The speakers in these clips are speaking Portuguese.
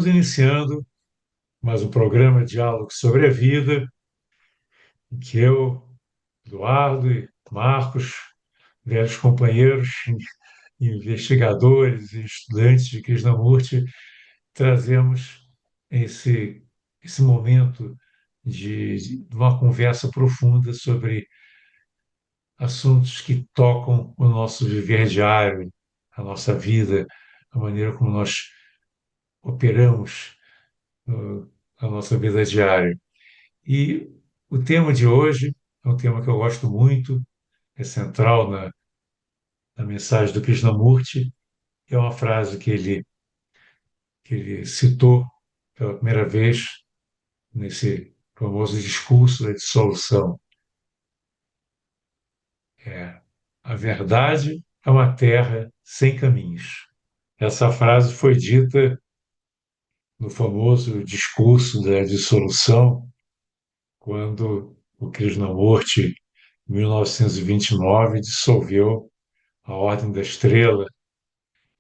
iniciando mais um programa de diálogo sobre a vida, em que eu, Eduardo e Marcos, velhos companheiros, investigadores e estudantes de Krishnamurti, trazemos esse, esse momento de uma conversa profunda sobre assuntos que tocam o nosso viver diário, a nossa vida, a maneira como nós operamos a nossa vida diária. E o tema de hoje é um tema que eu gosto muito, é central na mensagem do Krishnamurti, é uma frase que ele citou pela primeira vez nesse famoso discurso da dissolução. É, a verdade é uma terra sem caminhos. Essa frase foi dita no famoso discurso da dissolução, quando o Krishnamurti, em 1929, dissolveu a Ordem da Estrela.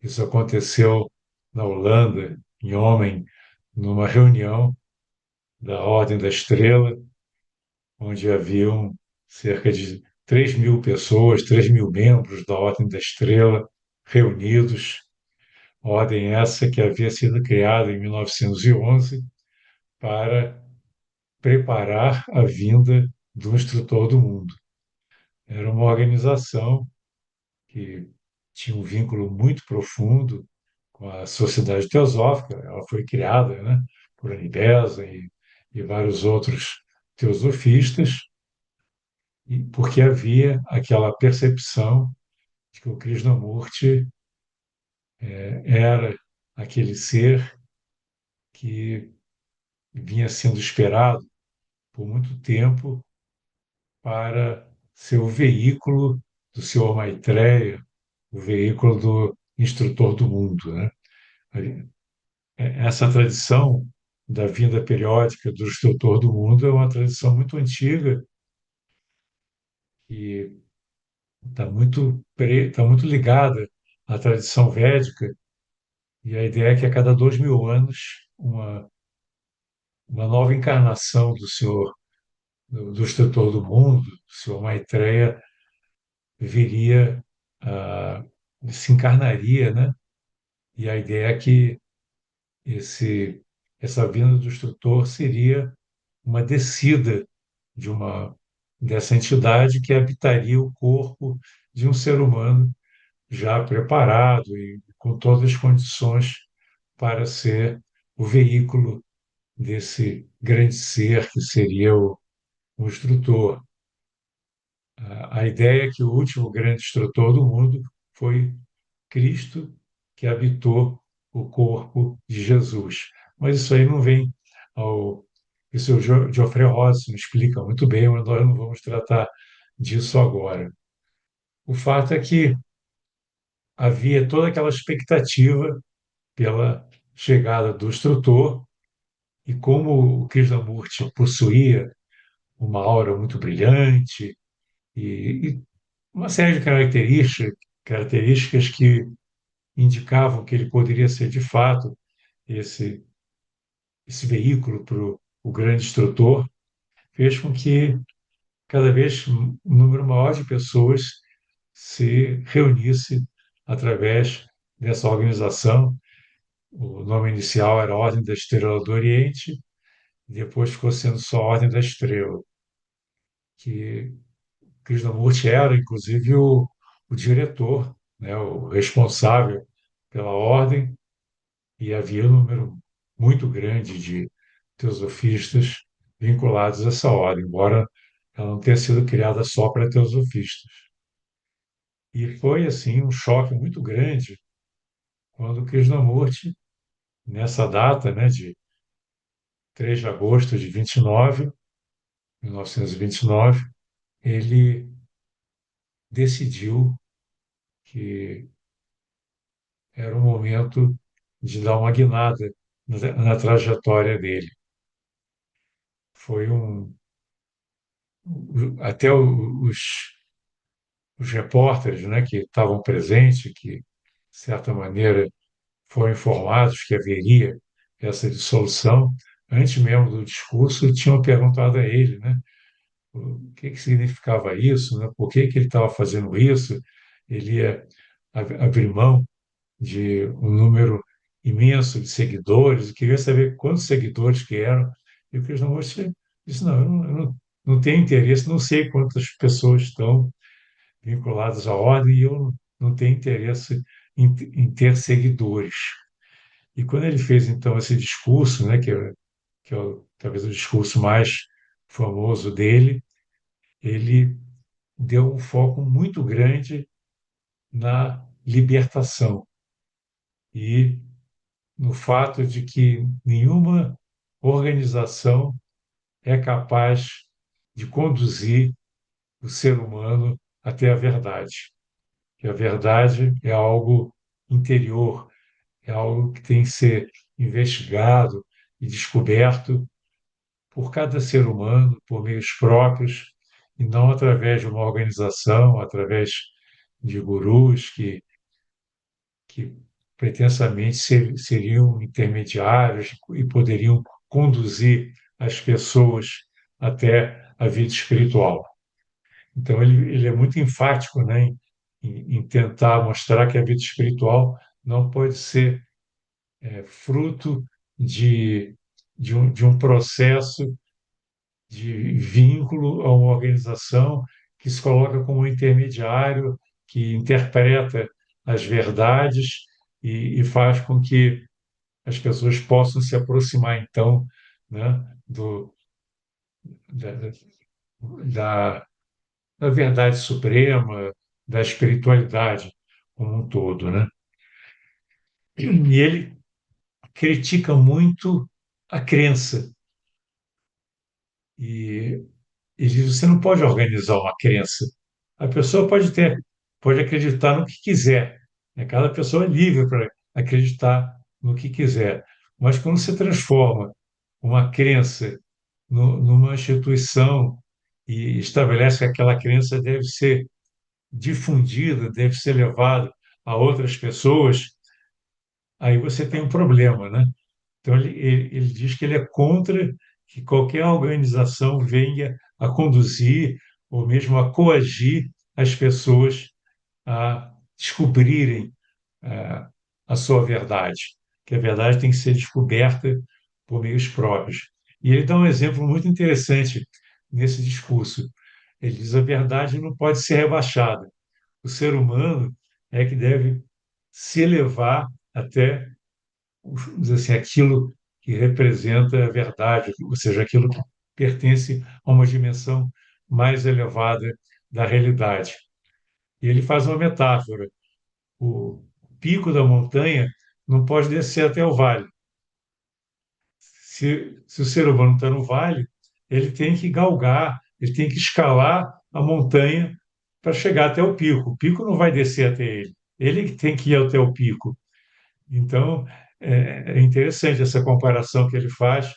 Isso aconteceu na Holanda, em Homem, numa reunião da Ordem da Estrela, onde haviam cerca de 3.000 pessoas, 3.000 membros da Ordem da Estrela reunidos. Ordem essa que havia sido criada em 1911 para preparar a vinda do instrutor do mundo. Era uma organização que tinha um vínculo muito profundo com a Sociedade Teosófica. Ela foi criada, né, por Anibesa e vários outros teosofistas, porque havia aquela percepção de que o Krishnamurti era aquele ser que vinha sendo esperado por muito tempo para ser o veículo do Senhor Maitreya, o veículo do instrutor do mundo, né? Essa tradição da vinda periódica do instrutor do mundo é uma tradição muito antiga e tá muito ligada à tradição védica, e a ideia é que a cada 2.000 anos uma nova encarnação do Senhor, do instrutor do mundo, do Senhor Maitreya, viria, a, se encarnaria, né? E a ideia é que esse, essa vinda do instrutor seria uma descida de uma dessa entidade que habitaria o corpo de um ser humano já preparado e com todas as condições para ser o veículo desse grande ser que seria o instrutor. A ideia é que o último grande instrutor do mundo foi Cristo, que habitou o corpo de Jesus. Mas isso aí não vem ao. Isso o Geoffrey Ross explica muito bem, mas nós não vamos tratar disso agora. O fato é que havia toda aquela expectativa pela chegada do instrutor, e como o Krishnamurti possuía uma aura muito brilhante e uma série de características que indicavam que ele poderia ser, de fato, esse, esse veículo para o grande instrutor, fez com que cada vez um número maior de pessoas se reunisse através dessa organização. O nome inicial era Ordem da Estrela do Oriente, e depois ficou sendo só Ordem da Estrela, que Krishnamurti era, inclusive, o diretor, né, o responsável pela ordem, e havia um número muito grande de teosofistas vinculados a essa ordem, embora ela não tenha sido criada só para teosofistas. E foi, assim, um choque muito grande quando Krishnamurti, nessa data, né, de 3 de agosto de 1929, ele decidiu que era o momento de dar uma guinada na trajetória dele. Foi até os repórteres, né, que estavam presentes, que, de certa maneira, foram informados que haveria essa dissolução, antes mesmo do discurso, tinham perguntado a ele, né, o que que significava isso, né, por que que ele estava fazendo isso, ele ia abrir mão de um número imenso de seguidores, e queria saber quantos seguidores que eram, e o Krishnamurti disse, não, eu não tenho interesse, não sei quantas pessoas estão vinculadas à ordem, e eu não tenho interesse em ter seguidores. E quando ele fez, então, esse discurso, né, que é talvez o discurso mais famoso dele, ele deu um foco muito grande na libertação e no fato de que nenhuma organização é capaz de conduzir o ser humano até a verdade. Que a verdade é algo interior, é algo que tem que ser investigado e descoberto por cada ser humano, por meios próprios, e não através de uma organização, através de gurus que pretensamente seriam intermediários e poderiam conduzir as pessoas até a vida espiritual. Então, ele é muito enfático, né, em tentar mostrar que a vida espiritual não pode ser fruto de, de um processo de vínculo a uma organização que se coloca como intermediário, que interpreta as verdades e faz com que as pessoas possam se aproximar, então, né, da, da, da verdade suprema, da espiritualidade como um todo, né? E ele critica muito a crença e ele diz: você não pode organizar uma crença. A pessoa pode acreditar no que quiser, né? Cada pessoa é livre para acreditar no que quiser. Mas quando você transforma uma crença numa instituição e estabelece que aquela crença deve ser difundida, deve ser levada a outras pessoas, aí você tem um problema, né? Então, ele diz que ele é contra que qualquer organização venha a conduzir ou mesmo a coagir as pessoas a descobrirem a sua verdade, que a verdade tem que ser descoberta por meios próprios. E ele dá um exemplo muito interessante nesse discurso. Ele diz: a verdade não pode ser rebaixada. O ser humano é que deve se elevar até vamos dizer assim, aquilo que representa a verdade, ou seja, aquilo que pertence a uma dimensão mais elevada da realidade. E ele faz uma metáfora. O pico da montanha não pode descer até o vale. Se o ser humano está no vale, ele tem que galgar, ele tem que escalar a montanha para chegar até o pico. O pico não vai descer até ele. Ele que tem que ir até o pico. Então, é interessante essa comparação que ele faz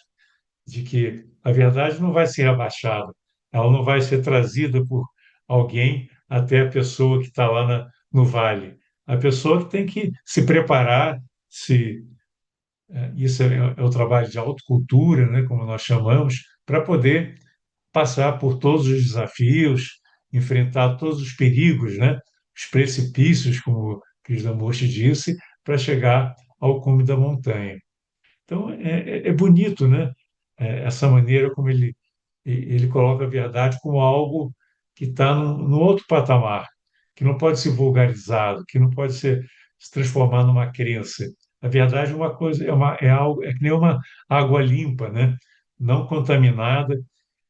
de que a verdade não vai ser abaixada, ela não vai ser trazida por alguém até a pessoa que está lá no vale. A pessoa que tem que se preparar, isso é o trabalho de autocultura, né, como nós chamamos, para poder passar por todos os desafios, enfrentar todos os perigos, né, os precipícios, como Krishnamurti disse, para chegar ao cume da montanha. Então, é bonito, né? Essa maneira como ele coloca a verdade como algo que está no outro patamar, que não pode ser vulgarizado, que não pode se transformar numa crença. A verdade é uma coisa, é algo, é que nem uma água limpa, né? Não contaminada.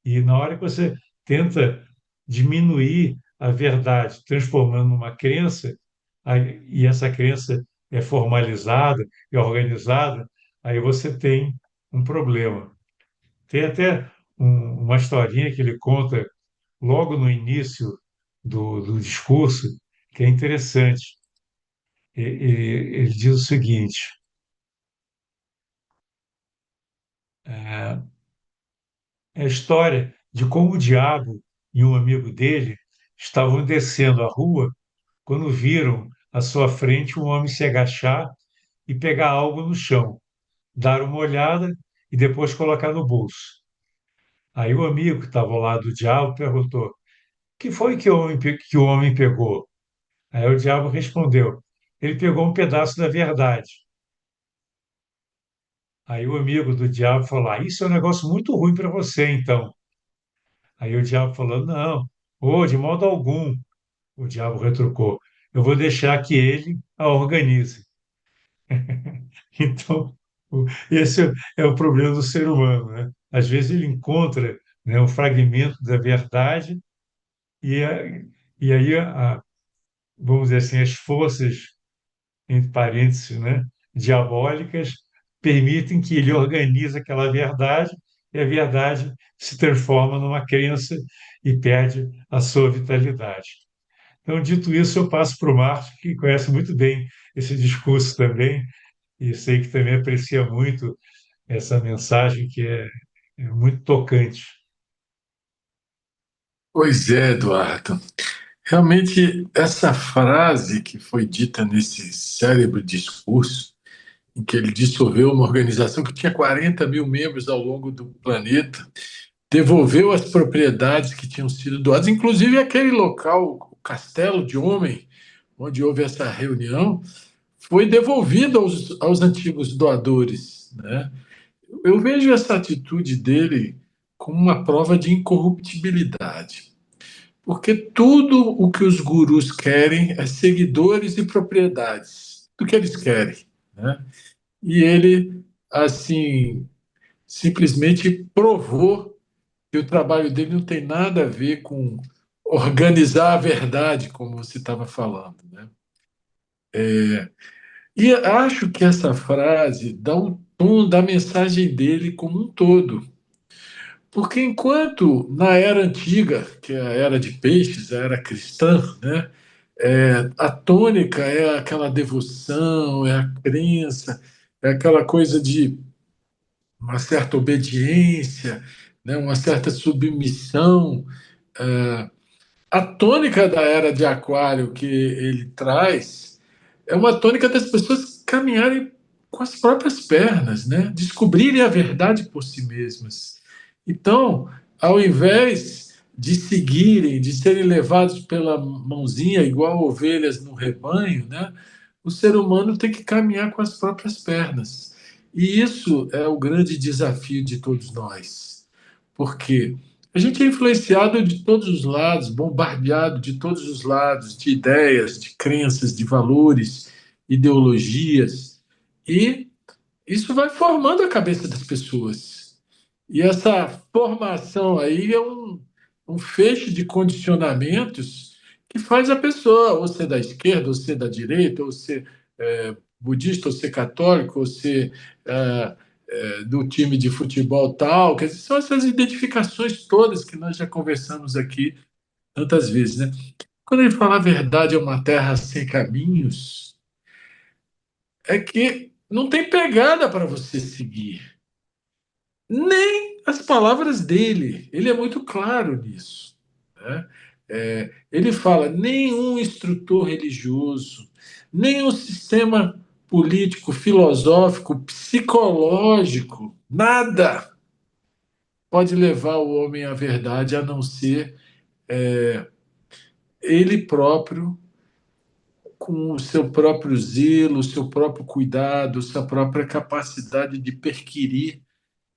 E na hora que você tenta diminuir a verdade, transformando numa crença, e essa crença é formalizada, é organizada, aí você tem um problema. Tem até uma historinha que ele conta logo no início do discurso, que é interessante. Ele diz o seguinte: é a história de como o diabo e um amigo dele estavam descendo a rua quando viram à sua frente um homem se agachar e pegar algo no chão. dar uma olhada e depois colocar no bolso. Aí o amigo que estava ao lado do diabo perguntou: que foi que que o homem pegou? Aí o diabo respondeu: ele pegou um pedaço da verdade. Aí o amigo do diabo falou: isso é um negócio muito ruim para você, então. Aí o diabo falou: não, de modo algum. O diabo retrucou: eu vou deixar que ele a organize. Então, esse é o problema do ser humano, né? Às vezes ele encontra, né, um fragmento da verdade e, e aí, vamos dizer assim, as forças, entre parênteses, né, diabólicas, permitem que ele organize aquela verdade e a verdade se transforma numa crença e perde a sua vitalidade. Então, dito isso, eu passo para o Márcio, que conhece muito bem esse discurso também, e sei que também aprecia muito essa mensagem que é muito tocante. Pois é, Eduardo. Realmente, essa frase que foi dita nesse célebre discurso, em que ele dissolveu uma organização que tinha 40 mil membros ao longo do planeta, devolveu as propriedades que tinham sido doadas, inclusive aquele local, o Castelo de Homem, onde houve essa reunião, foi devolvido aos antigos doadores, né? Eu vejo essa atitude dele como uma prova de incorruptibilidade. Porque tudo o que os gurus querem é seguidores e propriedades. Do que eles querem, né? E ele, assim, simplesmente provou que o trabalho dele não tem nada a ver com organizar a verdade, como você estava falando, né? E acho que essa frase dá um tom da mensagem dele como um todo. Porque enquanto na era antiga, que é a era de peixes, a era cristã, né? A tônica é aquela devoção, é a crença, é aquela coisa de uma certa obediência, né, uma certa submissão. A tônica da era de Aquário que ele traz é uma tônica das pessoas caminharem com as próprias pernas, né, descobrirem a verdade por si mesmas. Então, ao invés de seguirem, de serem levados pela mãozinha, igual ovelhas no rebanho, né, o ser humano tem que caminhar com as próprias pernas. E isso é o grande desafio de todos nós. Porque a gente é influenciado de todos os lados, bombardeado de todos os lados, de ideias, de crenças, de valores, ideologias. E isso vai formando a cabeça das pessoas. E essa formação aí é um feixe de condicionamentos que faz a pessoa ou ser da esquerda, ou ser da direita, ou ser budista, ou ser católico, ou ser do time de futebol tal. Quer dizer, são essas identificações todas que nós já conversamos aqui tantas vezes, né? Quando ele fala a verdade é uma terra sem caminhos, é que não tem pegada para você seguir. Nem as palavras dele. Ele é muito claro nisso, né? Ele fala: nenhum instrutor religioso, nenhum sistema político, filosófico, psicológico, nada pode levar o homem à verdade a não ser ele próprio, com o seu próprio zelo, o seu próprio cuidado, sua própria capacidade de perquirir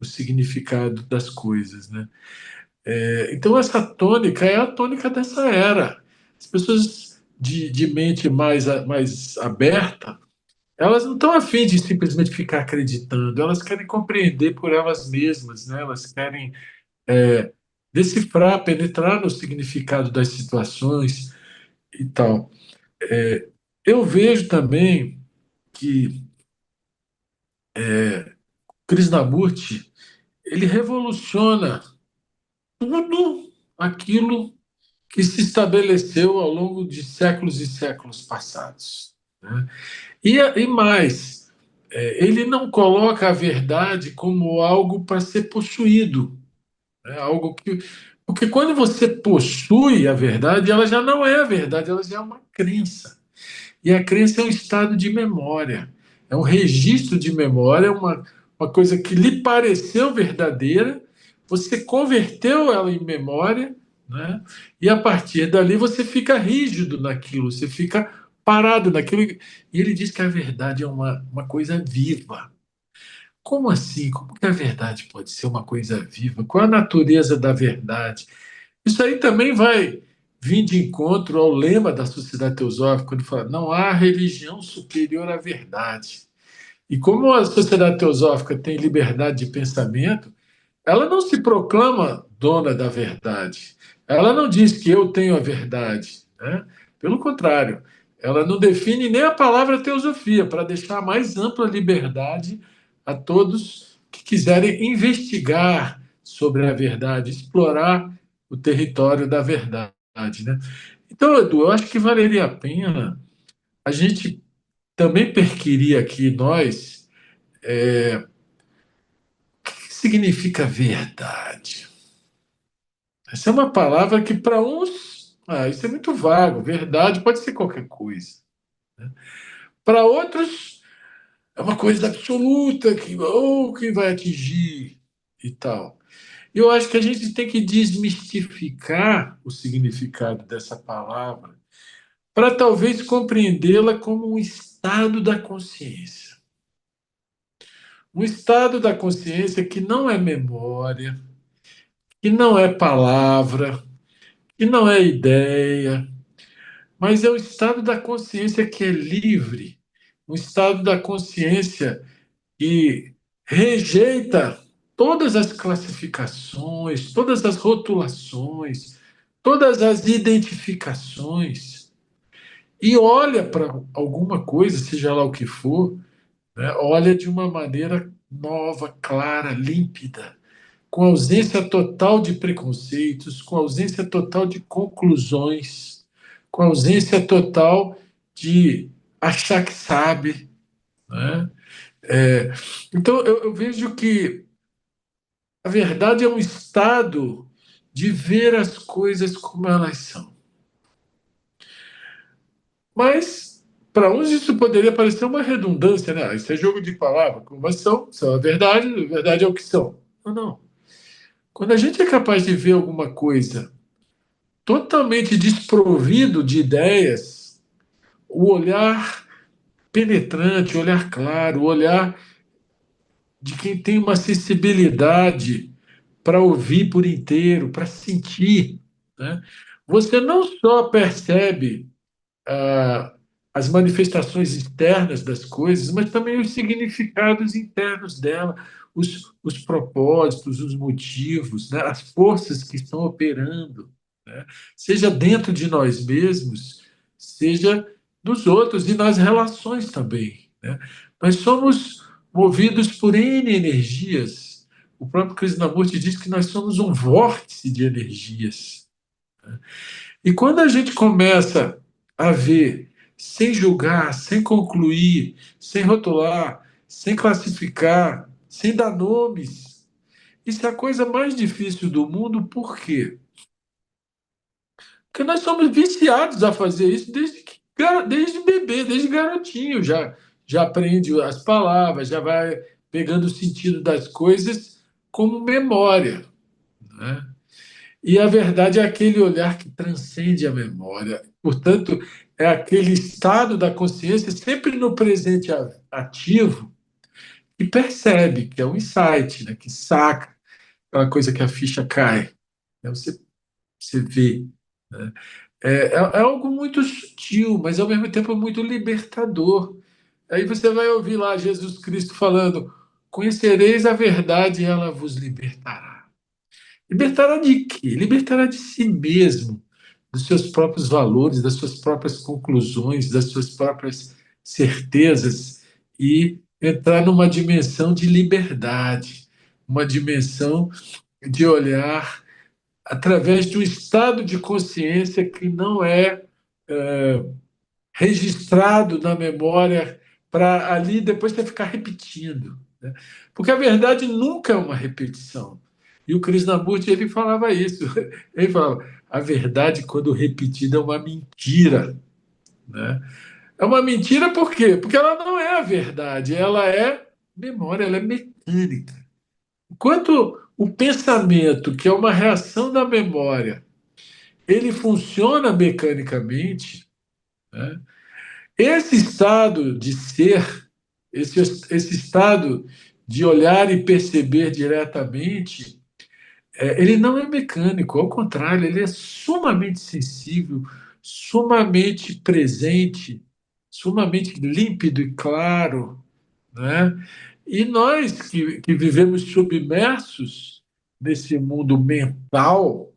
o significado das coisas, né? Então, essa tônica é a tônica dessa era. As pessoas de mente mais aberta, elas não estão afim de simplesmente ficar acreditando, elas querem compreender por elas mesmas, né? Elas querem decifrar, penetrar no significado das situações e tal. Eu vejo também que Krishnamurti ele revoluciona tudo aquilo que se estabeleceu ao longo de séculos e séculos passados, né? E mais, ele não coloca a verdade como algo para ser possuído, né? Algo que. Porque quando você possui a verdade, ela já não é a verdade, ela já é uma crença. E a crença é um estado de memória, é um registro de memória, uma coisa que lhe pareceu verdadeira, você converteu ela em memória, né? E a partir dali você fica rígido naquilo, você fica parado naquilo. E ele diz que a verdade é uma coisa viva. Como assim? Como que a verdade pode ser uma coisa viva? Qual a natureza da verdade? Isso aí também vai vir de encontro ao lema da Sociedade Teosófica, quando fala: não há religião superior à verdade. E como a Sociedade Teosófica tem liberdade de pensamento, ela não se proclama dona da verdade. Ela não diz que eu tenho a verdade, né? Pelo contrário, ela não define nem a palavra teosofia, para deixar mais ampla liberdade a todos que quiserem investigar sobre a verdade, explorar o território da verdade, né? Então, Edu, eu acho que valeria a pena a gente também perquirir aqui nós o que significa verdade. Essa é uma palavra que para uns, isso é muito vago. Verdade pode ser qualquer coisa. Para outros, é uma coisa absoluta que vai atingir e tal. Eu acho que a gente tem que desmistificar o significado dessa palavra para talvez compreendê-la como um estado da consciência. Um estado da consciência que não é memória, que não é palavra, que não é ideia, mas é o estado da consciência que é livre, um estado da consciência que rejeita todas as classificações, todas as rotulações, todas as identificações e olha para alguma coisa, seja lá o que for, né, olha de uma maneira nova, clara, límpida, com ausência total de preconceitos, com ausência total de conclusões, com ausência total de achar que sabe, né? É, então, eu vejo que a verdade é um estado de ver as coisas como elas são. Mas, para uns, isso poderia parecer uma redundância, né? Isso é jogo de palavras, como são a verdade é o que são. Não, não. Quando a gente é capaz de ver alguma coisa totalmente desprovido de ideias, o olhar penetrante, o olhar claro, o olhar de quem tem uma sensibilidade para ouvir por inteiro, para sentir, né? Você não só percebe ah, as manifestações externas das coisas, mas também os significados internos dela, os propósitos, os motivos, né? As forças que estão operando, né? Seja dentro de nós mesmos, seja dos outros e nas relações também, né? Nós somos movidos por N energias. O próprio Krishnamurti diz que nós somos um vórtice de energias. E quando a gente começa a ver, sem julgar, sem concluir, sem rotular, sem classificar, sem dar nomes, isso é a coisa mais difícil do mundo, por quê? Porque nós somos viciados a fazer isso desde bebê, desde garotinho, já aprende as palavras, já vai pegando o sentido das coisas como memória, né? E a verdade é aquele olhar que transcende a memória. Portanto, é aquele estado da consciência sempre no presente ativo que percebe, que é um insight, né? Que saca aquela coisa que a ficha cai. Né? Você vê. Né? É algo muito sutil, mas ao mesmo tempo muito libertador. Aí você vai ouvir lá Jesus Cristo falando: conhecereis a verdade e ela vos libertará. Libertará de quê? Libertará de si mesmo, dos seus próprios valores, das suas próprias conclusões, das suas próprias certezas e entrar numa dimensão de liberdade, uma dimensão de olhar através de um estado de consciência que não é registrado na memória para ali depois você ficar repetindo, né? Porque a verdade nunca é uma repetição. E o Krishnamurti ele falava isso. Ele falava: a verdade, quando repetida, é uma mentira, né? É uma mentira por quê? Porque ela não é a verdade, ela é Memória, ela é mecânica. Enquanto o pensamento, que é uma reação da memória, ele funciona mecanicamente, né? Esse estado de ser, esse estado de olhar e perceber diretamente, ele não é mecânico, ao contrário, ele é sumamente sensível, sumamente presente, sumamente límpido e claro, né? E nós que vivemos submersos nesse mundo mental,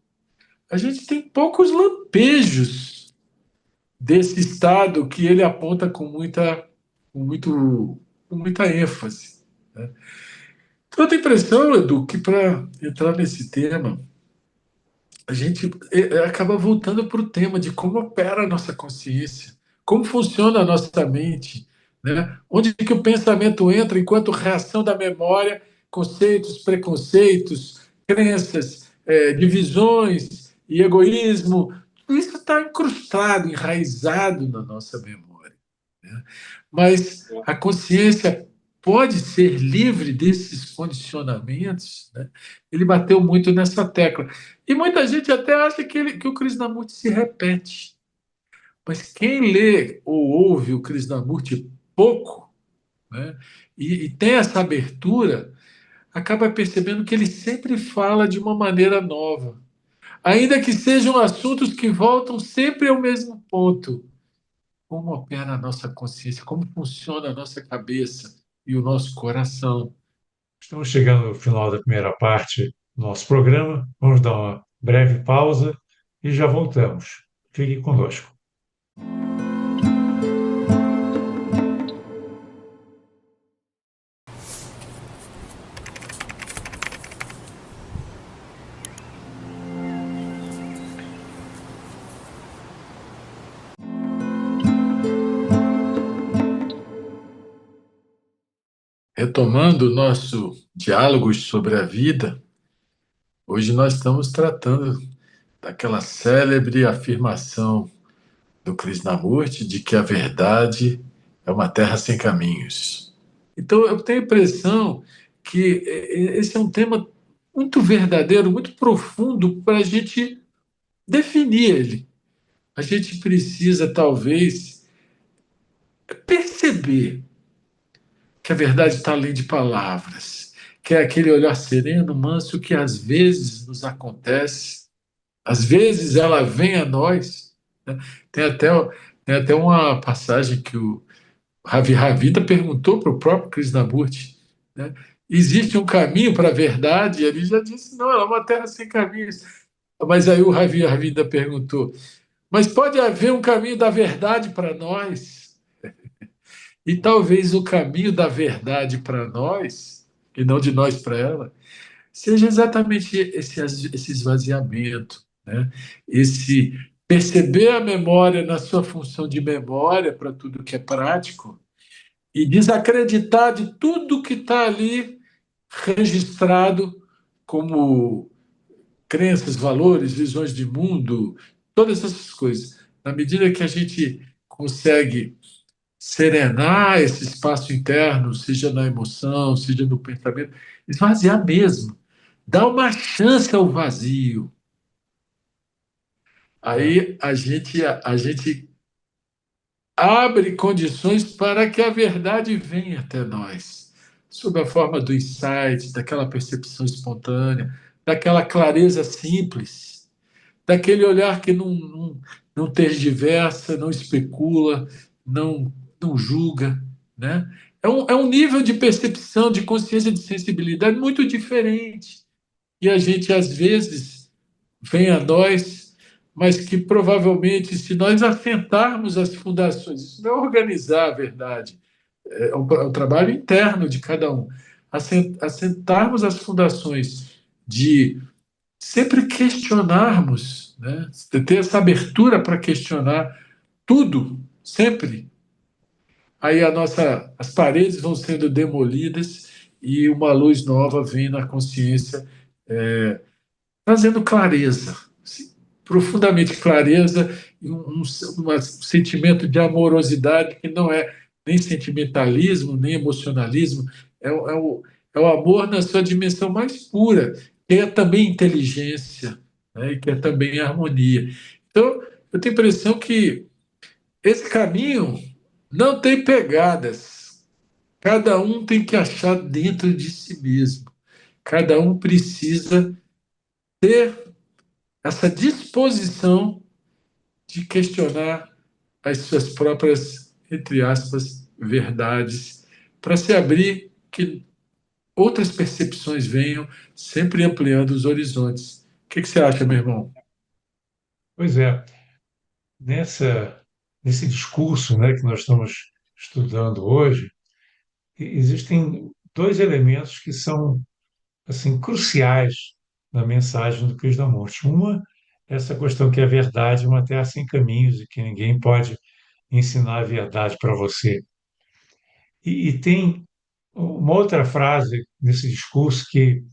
a gente tem poucos lampejos desse estado que ele aponta com muito, com muita ênfase, né? Então, eu tenho a impressão, Edu, que para entrar nesse tema, a gente acaba voltando para o tema de como opera a nossa consciência, como funciona a nossa mente, né? Onde que o pensamento entra enquanto reação da memória, conceitos, preconceitos, crenças, divisões e egoísmo, tudo isso está incrustado, enraizado na nossa memória, né? Mas a consciência pode ser livre desses condicionamentos, né? Ele bateu muito nessa tecla. E muita gente até acha que o Krishnamurti se repete. Mas quem lê ou ouve o Krishnamurti pouco, né, e tem essa abertura, acaba percebendo que ele sempre fala de uma maneira nova. Ainda que sejam assuntos que voltam sempre ao mesmo ponto. Como opera a nossa consciência, como funciona a nossa cabeça e o nosso coração. Estamos chegando ao final da primeira parte do nosso programa. Vamos dar uma breve pausa e já voltamos. Fique conosco. Retomando o nosso diálogo sobre a vida, hoje nós estamos tratando daquela célebre afirmação do Krishnamurti de que a verdade é uma terra sem caminhos. Então, eu tenho a impressão que esse é um tema muito verdadeiro, muito profundo para a gente definir ele. A gente precisa, talvez, perceber que a verdade está além de palavras, que é aquele olhar sereno, manso que às vezes nos acontece, às vezes ela vem a nós, né? Tem até, tem até uma passagem que o Ravi Ravida perguntou para o próprio Krishnamurti, né? Existe um caminho para a verdade? E ele já disse, não, ela é uma terra sem caminhos. Mas aí o Ravi Ravida perguntou, mas pode haver um caminho da verdade para nós? E talvez o caminho da verdade para nós, e não de nós para ela, seja exatamente esse esvaziamento, né? Esse perceber a memória na sua função de memória para tudo que é prático e desacreditar de tudo que está ali registrado como crenças, valores, visões de mundo, todas essas coisas. Na medida que a gente consegue serenar esse espaço interno, seja na emoção, seja no pensamento, esvaziar mesmo, dar uma chance ao vazio. É, Aí a gente abre condições para que a verdade venha até nós, sob a forma do insight, daquela percepção espontânea, daquela clareza simples, daquele olhar que não tergiversa, não especula, não, não julga, né? É um nível de percepção, de consciência, de sensibilidade muito diferente. E a gente, às vezes, vem a nós, mas que provavelmente, se nós assentarmos as fundações, isso não é organizar a verdade, é um trabalho interno de cada um, assentarmos as fundações de sempre questionarmos, né? Ter essa abertura para questionar tudo, sempre. Aí as paredes vão sendo demolidas e uma luz nova vem na consciência, trazendo clareza, sim, profundamente clareza e um sentimento de amorosidade que não é nem sentimentalismo, nem emocionalismo, É o amor na sua dimensão mais pura, que é também inteligência, né? E que é também harmonia. Então, eu tenho a impressão que esse caminho não tem pegadas. Cada um tem que achar dentro de si mesmo. Cada um precisa ter essa disposição de questionar as suas próprias, entre aspas, verdades, para se abrir que outras percepções venham, sempre ampliando os horizontes. O que você acha, meu irmão? Pois é, nesse discurso, né, que nós estamos estudando hoje, existem dois elementos que são assim cruciais na mensagem do Krishnamurti. Uma, essa questão que a verdade é uma terra sem caminhos e que ninguém pode ensinar a verdade para você. E tem uma outra frase nesse discurso que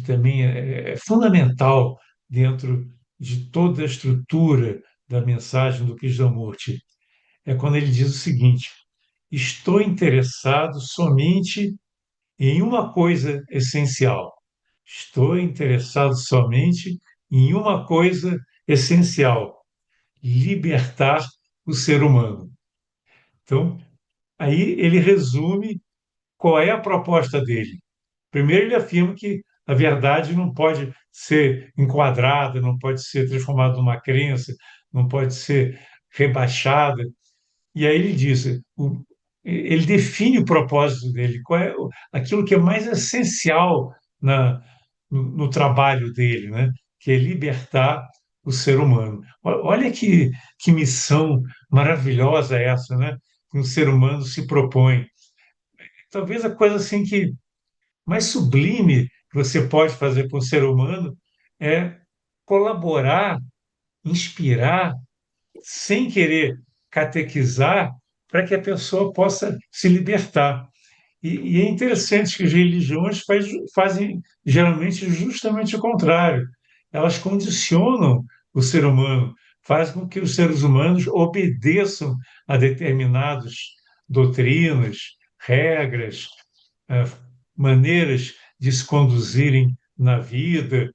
também é fundamental dentro de toda a estrutura da mensagem do Krishnamurti. É quando ele diz o seguinte: estou interessado somente em uma coisa essencial. Estou interessado somente em uma coisa essencial: libertar o ser humano. Então, aí ele resume qual é a proposta dele. Primeiro, ele afirma que a verdade não pode ser enquadrada, não pode ser transformada numa crença, não pode ser rebaixada. E aí ele diz, ele define o propósito dele, qual é aquilo que é mais essencial no trabalho dele, né? Que é libertar o ser humano. Olha que missão maravilhosa essa, né? Que um ser humano se propõe. Talvez a coisa assim que mais sublime que você pode fazer com o ser humano é colaborar, inspirar, sem querer catequizar, para que a pessoa possa se libertar. E é interessante que as religiões fazem geralmente justamente o contrário. Elas condicionam o ser humano, fazem com que os seres humanos obedeçam a determinadas doutrinas, regras, eh, maneiras de se conduzirem na vida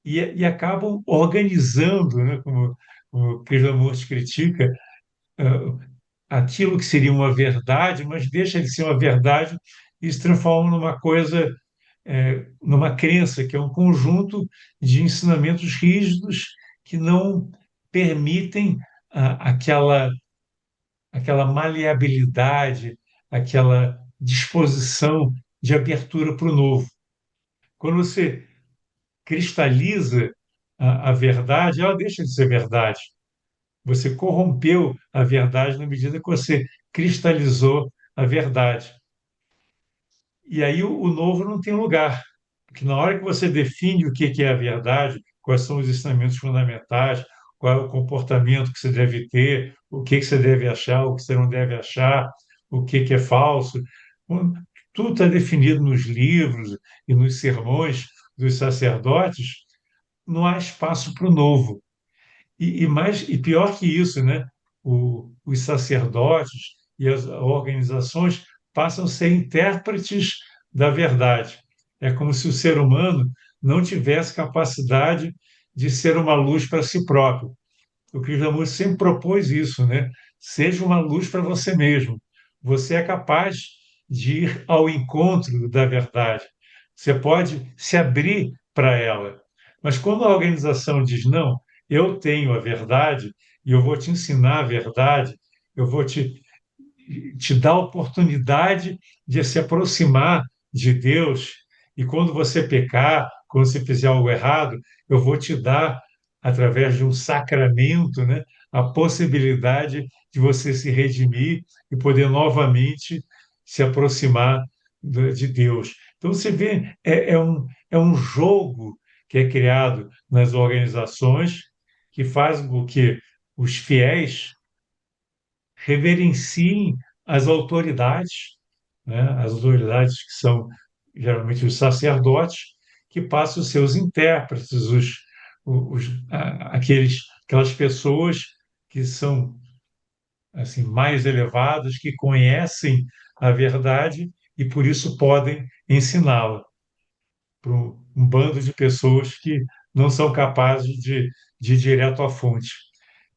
e acabam organizando, né, como o Krishnamurti critica, eh, aquilo que seria uma verdade, mas deixa de ser uma verdade e se transforma numa coisa, numa crença, que é um conjunto de ensinamentos rígidos que não permitem aquela maleabilidade, aquela disposição de abertura para o novo. Quando você cristaliza a verdade, ela deixa de ser verdade. Você corrompeu a verdade na medida que você cristalizou a verdade. E aí o novo não tem lugar. Porque na hora que você define o que é a verdade, quais são os ensinamentos fundamentais, qual é o comportamento que você deve ter, o que você deve achar, o que você não deve achar, o que é falso, bom, tudo está definido nos livros e nos sermões dos sacerdotes, não há espaço para o novo. E pior que isso, né? Os sacerdotes e as organizações passam a ser intérpretes da verdade. É como se o ser humano não tivesse capacidade de ser uma luz para si próprio. O Krishnamurti sempre propôs isso, né? Seja uma luz para você mesmo. Você é capaz de ir ao encontro da verdade. Você pode se abrir para ela. Mas quando a organização diz, não, eu tenho a verdade e eu vou te ensinar a verdade, eu vou te dar a oportunidade de se aproximar de Deus, e quando você pecar, quando você fizer algo errado, eu vou te dar, através de um sacramento, né, a possibilidade de você se redimir e poder novamente se aproximar de Deus. Então, você vê, é um jogo que é criado nas organizações que faz com que os fiéis reverenciem as autoridades, né? As autoridades que são geralmente os sacerdotes, que passam os seus intérpretes, aquelas pessoas que são assim mais elevadas, que conhecem a verdade e por isso podem ensiná-la para um bando de pessoas que não são capazes de ir direto à fonte.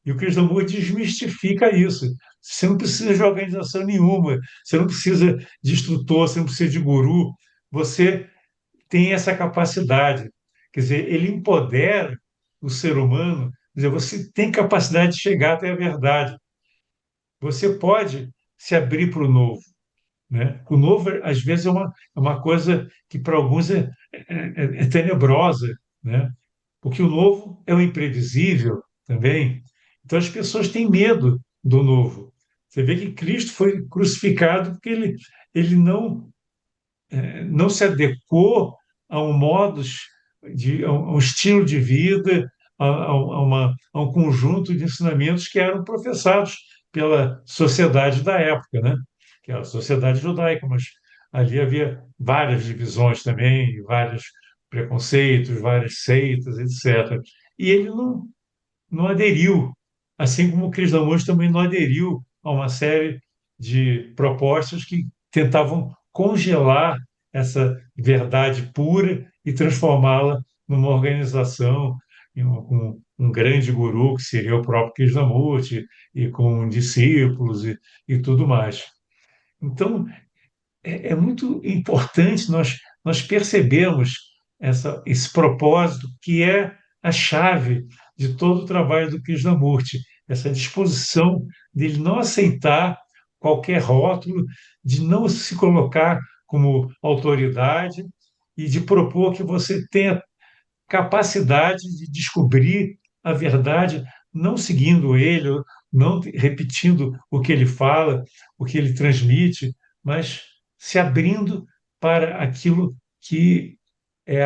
E o Krishnamurti desmistifica isso. Você não precisa de organização nenhuma, você não precisa de instrutor, você não precisa de guru, você tem essa capacidade. Quer dizer, ele empodera o ser humano, quer dizer, você tem capacidade de chegar até a verdade. Você pode se abrir para o novo, né? O novo, às vezes, é uma coisa que para alguns é tenebrosa, né? Porque o novo é o imprevisível também. Então, as pessoas têm medo do novo. Você vê que Cristo foi crucificado porque ele não se adequou a um modus, a um estilo de vida, a um conjunto de ensinamentos que eram professados pela sociedade da época, né? Que é a sociedade judaica, mas ali havia várias divisões também, vários preconceitos, várias seitas, etc. E ele não aderiu, assim como o Krishnamurti também não aderiu a uma série de propostas que tentavam congelar essa verdade pura e transformá-la numa organização, com um grande guru, que seria o próprio Krishnamurti, e com discípulos e tudo mais. Então, é muito importante nós percebermos esse propósito que é a chave de todo o trabalho do Krishnamurti, essa disposição dele não aceitar qualquer rótulo, de não se colocar como autoridade e de propor que você tenha capacidade de descobrir a verdade, não seguindo ele, não repetindo o que ele fala, o que ele transmite, mas se abrindo para aquilo que é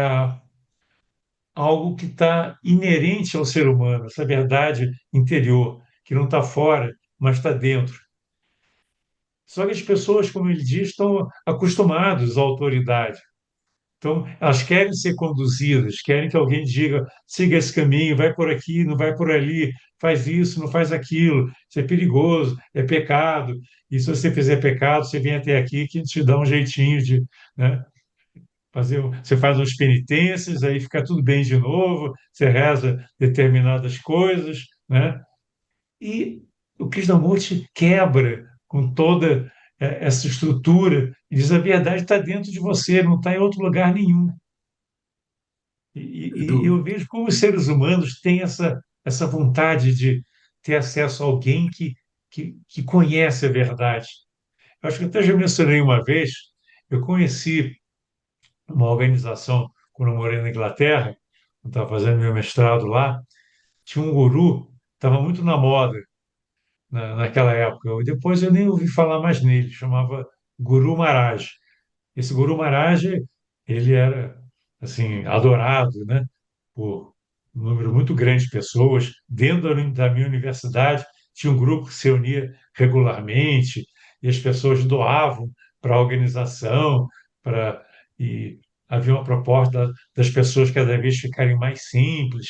algo que está inerente ao ser humano, essa verdade interior, que não está fora, mas está dentro. Só que as pessoas, como ele diz, estão acostumadas à autoridade. Então, elas querem ser conduzidas, querem que alguém diga: siga esse caminho, vai por aqui, não vai por ali, faz isso, não faz aquilo, isso é perigoso, é pecado. E se você fizer pecado, você vem até aqui que te dá um jeitinho de, né, fazer. Você faz umas penitências, aí fica tudo bem de novo, você reza determinadas coisas, né? E o Krishnamurti quebra com toda essa estrutura e diz: a verdade está dentro de você, não está em outro lugar nenhum. E Do, eu vejo como os seres humanos têm essa vontade de ter acesso a alguém que conhece a verdade. Eu acho que até já mencionei uma vez, eu conheci uma organização quando eu morei na Inglaterra, eu estava fazendo meu mestrado lá, tinha um guru, estava muito na moda naquela época. Depois eu nem ouvi falar mais nele, chamava Guru Maharaj. Esse Guru Maharaj, ele era assim adorado, né, por um número muito grande de pessoas. Dentro da minha universidade tinha um grupo que se reunia regularmente e as pessoas doavam para a organização, para e havia uma proposta das pessoas cada vez ficarem mais simples.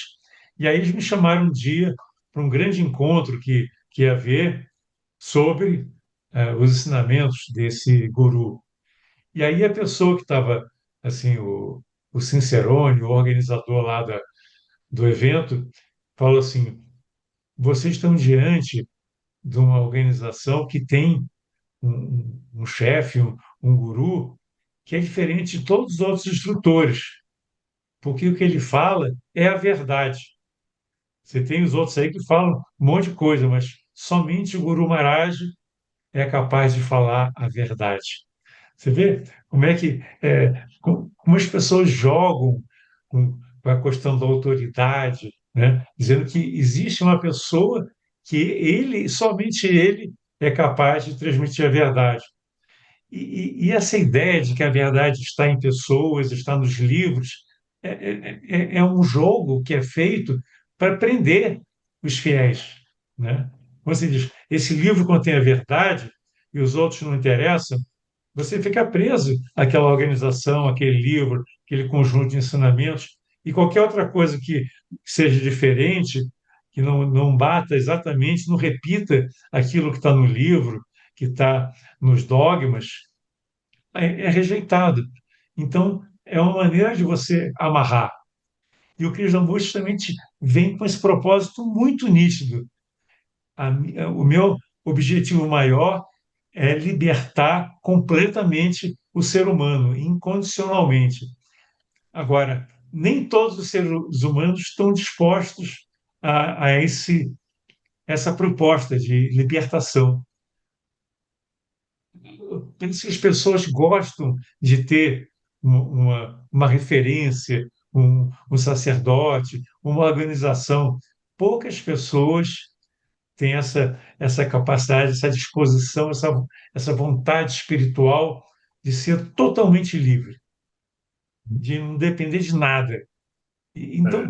E aí eles me chamaram um dia para um grande encontro que ia haver sobre os ensinamentos desse guru. E aí a pessoa que estava, assim, o Cicerone, o organizador lá do evento, falou assim: vocês estão diante de uma organização que tem um chefe, um guru, que é diferente de todos os outros instrutores, porque o que ele fala é a verdade. Você tem os outros aí que falam um monte de coisa, mas somente o Guru Maharaj é capaz de falar a verdade. Você vê como é que como as pessoas jogam com a questão da autoridade, né? Dizendo que existe uma pessoa que ele, somente ele, é capaz de transmitir a verdade. E essa ideia de que a verdade está em pessoas, está nos livros, é um jogo que é feito para prender os fiéis, né? Você diz: esse livro contém a verdade e os outros não interessam, você fica preso àquela organização, àquele livro, aquele conjunto de ensinamentos, e qualquer outra coisa que seja diferente, que não bata exatamente, não repita aquilo que está no livro, que está nos dogmas, é rejeitado. Então, é uma maneira de você amarrar. E o Krishnamurti também vem com esse propósito muito nítido. O meu objetivo maior é libertar completamente o ser humano, incondicionalmente. Agora, nem todos os seres humanos estão dispostos a essa proposta de libertação. Eu penso que as pessoas gostam de ter uma referência, um sacerdote, uma organização. Poucas pessoas têm essa capacidade, essa disposição, essa vontade espiritual de ser totalmente livre, de não depender de nada. Então,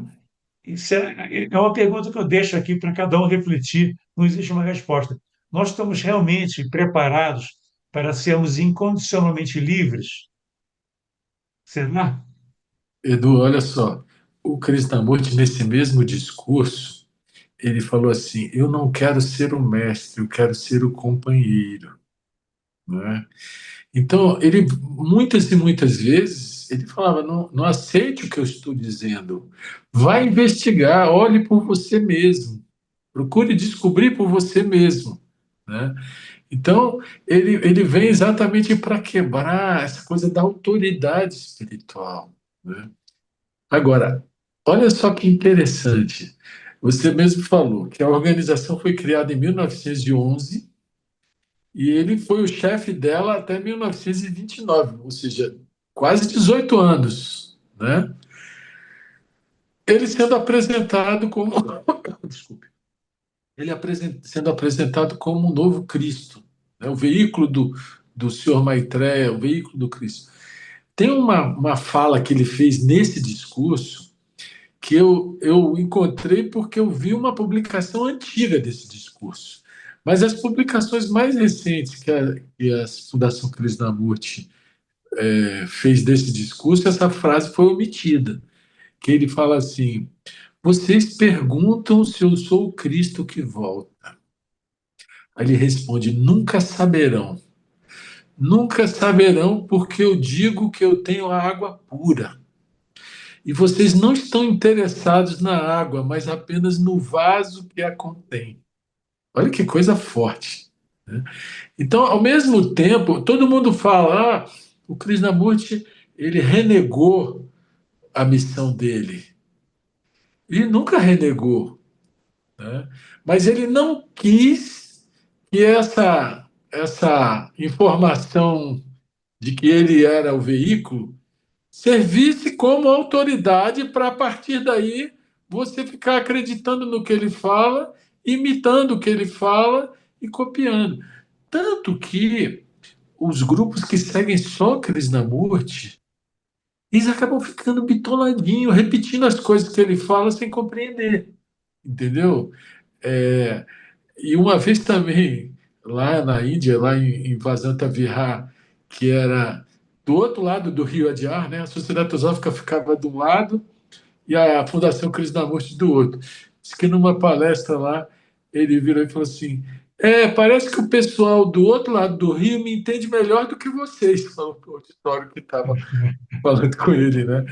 É. isso é uma pergunta que eu deixo aqui para cada um refletir. Não existe uma resposta. Nós estamos realmente preparados para sermos incondicionalmente livres? Será? Edu, olha só, o Krishnamurti, nesse mesmo discurso, ele falou assim: eu não quero ser o mestre, eu quero ser o companheiro. Né? Então, ele muitas e muitas vezes ele falava: não, não aceite o que eu estou dizendo, vai investigar, olhe por você mesmo, procure descobrir por você mesmo. Né? Então, ele vem exatamente para quebrar essa coisa da autoridade espiritual. Né? Agora, olha só que interessante. Você mesmo falou que a organização foi criada em 1911 e ele foi o chefe dela até 1929, ou seja, quase 18 anos, né? Ele sendo apresentado como, desculpe, sendo apresentado como um novo Cristo, né? O veículo do Senhor Maitreya, o veículo do Cristo. Tem uma fala que ele fez nesse discurso que eu encontrei porque eu vi uma publicação antiga desse discurso. Mas as publicações mais recentes que a Fundação Krishnamurti fez desse discurso, essa frase foi omitida, que ele fala assim: vocês perguntam se eu sou o Cristo que volta. Aí ele responde: nunca saberão. Nunca saberão porque eu digo que eu tenho a água pura. E vocês não estão interessados na água, mas apenas no vaso que a contém. Olha que coisa forte. Né? Então, ao mesmo tempo, todo mundo fala: o Krishnamurti ele renegou a missão dele. Ele nunca renegou, né? Mas ele não quis que essa informação de que ele era o veículo servisse como autoridade para, a partir daí, você ficar acreditando no que ele fala, imitando o que ele fala e copiando. Tanto que os grupos que seguem só Krishnamurti, eles acabam ficando bitoladinho, repetindo as coisas que ele fala sem compreender, entendeu? É, e uma vez também, lá na Índia, lá em Vazanta Vihar, que era do outro lado do rio Adyar, né? A Sociedade Teosófica ficava de um lado e a Fundação Krishnamurti do outro. Diz que numa palestra lá, ele virou e falou assim: parece que o pessoal do outro lado do rio me entende melhor do que vocês, falou para o auditório que estava falando com ele, né?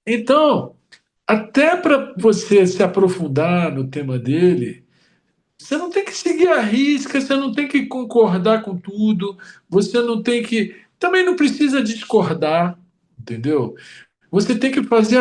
Então, até para você se aprofundar no tema dele, você não tem que seguir a risca, você não tem que concordar com tudo, você não tem que. Também não precisa discordar, entendeu? Você tem que fazer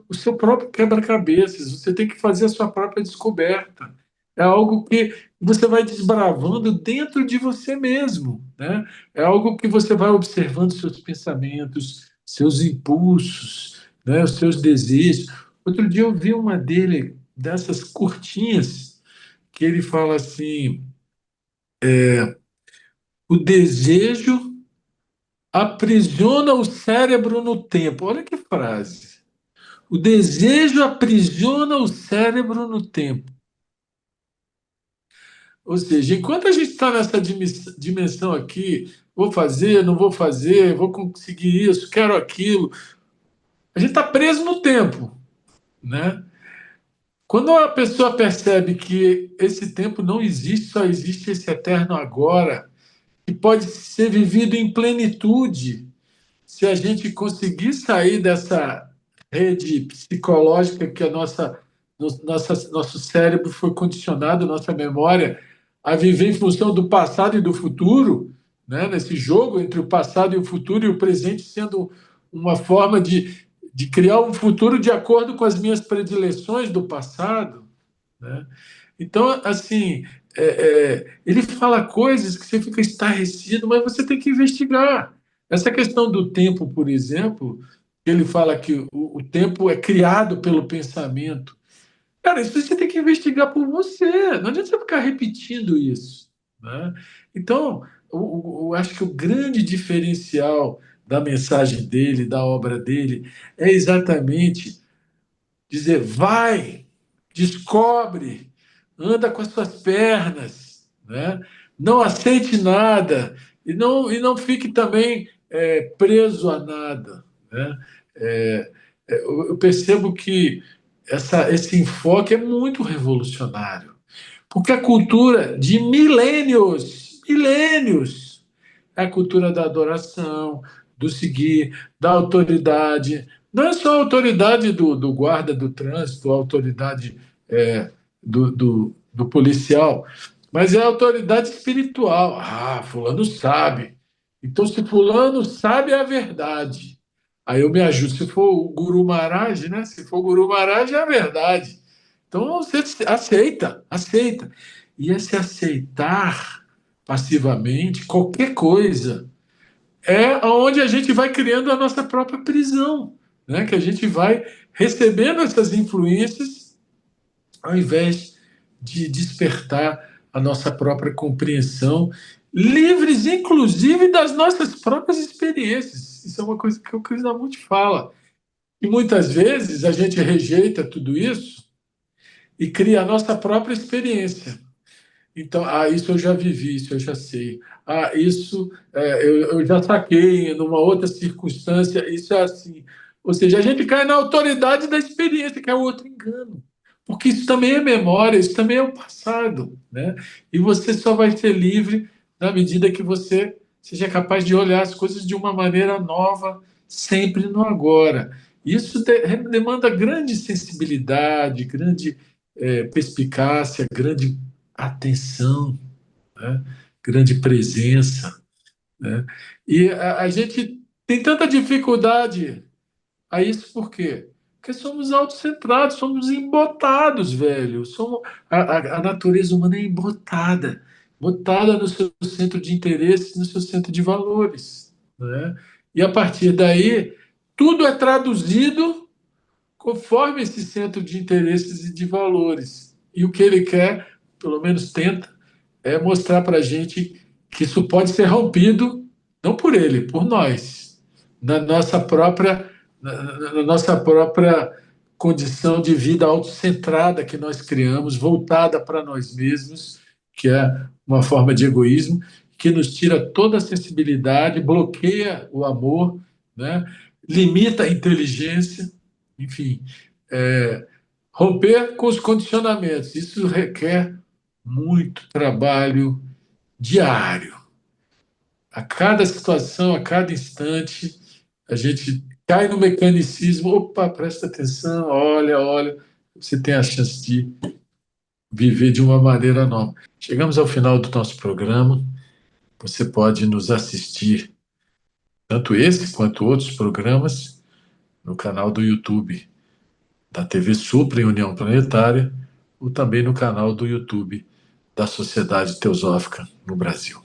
o seu próprio quebra-cabeças, você tem que fazer a sua própria descoberta. É algo que você vai desbravando dentro de você mesmo, né? É algo que você vai observando seus pensamentos, seus impulsos, né? Os seus desejos. Outro dia eu vi uma dele, dessas curtinhas, que ele fala assim: o desejo aprisiona o cérebro no tempo. Olha que frase. O desejo aprisiona o cérebro no tempo. Ou seja, enquanto a gente está nessa dimensão aqui, vou fazer, não vou fazer, vou conseguir isso, quero aquilo, a gente está preso no tempo, né? Quando a pessoa percebe que esse tempo não existe, só existe esse eterno agora, que pode ser vivido em plenitude se a gente conseguir sair dessa rede psicológica que nosso cérebro foi condicionado, nossa memória, a viver em função do passado e do futuro, né? Nesse jogo entre o passado e o futuro, e o presente sendo uma forma de criar um futuro de acordo com as minhas predileções do passado, né? Então, assim, ele fala coisas que você fica estarrecido, mas você tem que investigar. Essa questão do tempo, por exemplo, ele fala que o tempo é criado pelo pensamento. Cara, isso você tem que investigar por você. Não adianta você ficar repetindo isso, né? Então, eu acho que o grande diferencial da mensagem dele, da obra dele, é exatamente dizer: vai, descobre, anda com as suas pernas, né? Não aceite nada e não fique também preso a nada, né? Eu percebo que esse enfoque é muito revolucionário, porque a cultura de milênios, é a cultura da adoração, do seguir, da autoridade. Não é só a autoridade do guarda do trânsito, a autoridade do policial, mas é a autoridade espiritual. Ah, fulano sabe. Então, se fulano sabe a verdade, aí eu me ajudo. Se for o Guru Maharaj, né? Se for o Guru Maharaj, é a verdade. Então, você aceita, aceita. E esse aceitar passivamente qualquer coisa é onde a gente vai criando a nossa própria prisão, né? Que a gente vai recebendo essas influências ao invés de despertar a nossa própria compreensão, livres inclusive das nossas próprias experiências. Isso é uma coisa que o Krishnamurti fala. E muitas vezes a gente rejeita tudo isso e cria a nossa própria experiência. Então, isso eu já vivi, isso eu já sei. Isso eu já saquei numa outra circunstância, isso é assim. Ou seja, a gente cai na autoridade da experiência, que é o outro engano. Porque isso também é memória, isso também é o passado, né? E você só vai ser livre na medida que você seja capaz de olhar as coisas de uma maneira nova, sempre no agora. Isso demanda grande sensibilidade, grande perspicácia, grande atenção, né? Grande presença, né? E a gente tem tanta dificuldade a isso por quê? Porque somos autocentrados, somos embotados, velho. A natureza humana é embotada, botada no seu centro de interesses, no seu centro de valores, né? E a partir daí, tudo é traduzido conforme esse centro de interesses e de valores. E o que ele quer, pelo menos tenta, é mostrar para a gente que isso pode ser rompido, não por ele, por nós, na nossa própria, na nossa própria condição de vida autocentrada que nós criamos, voltada para nós mesmos, que é uma forma de egoísmo, que nos tira toda a sensibilidade, bloqueia o amor, né? Limita a inteligência, enfim, romper com os condicionamentos. Isso requer muito trabalho diário. A cada situação, a cada instante, a gente cai no mecanicismo. Opa, presta atenção, olha, olha. Você tem a chance de viver de uma maneira nova. Chegamos ao final do nosso programa. Você pode nos assistir, tanto esse quanto outros programas, no canal do YouTube da TV Supra em União Planetária, ou também no canal do YouTube da Sociedade Teosófica no Brasil.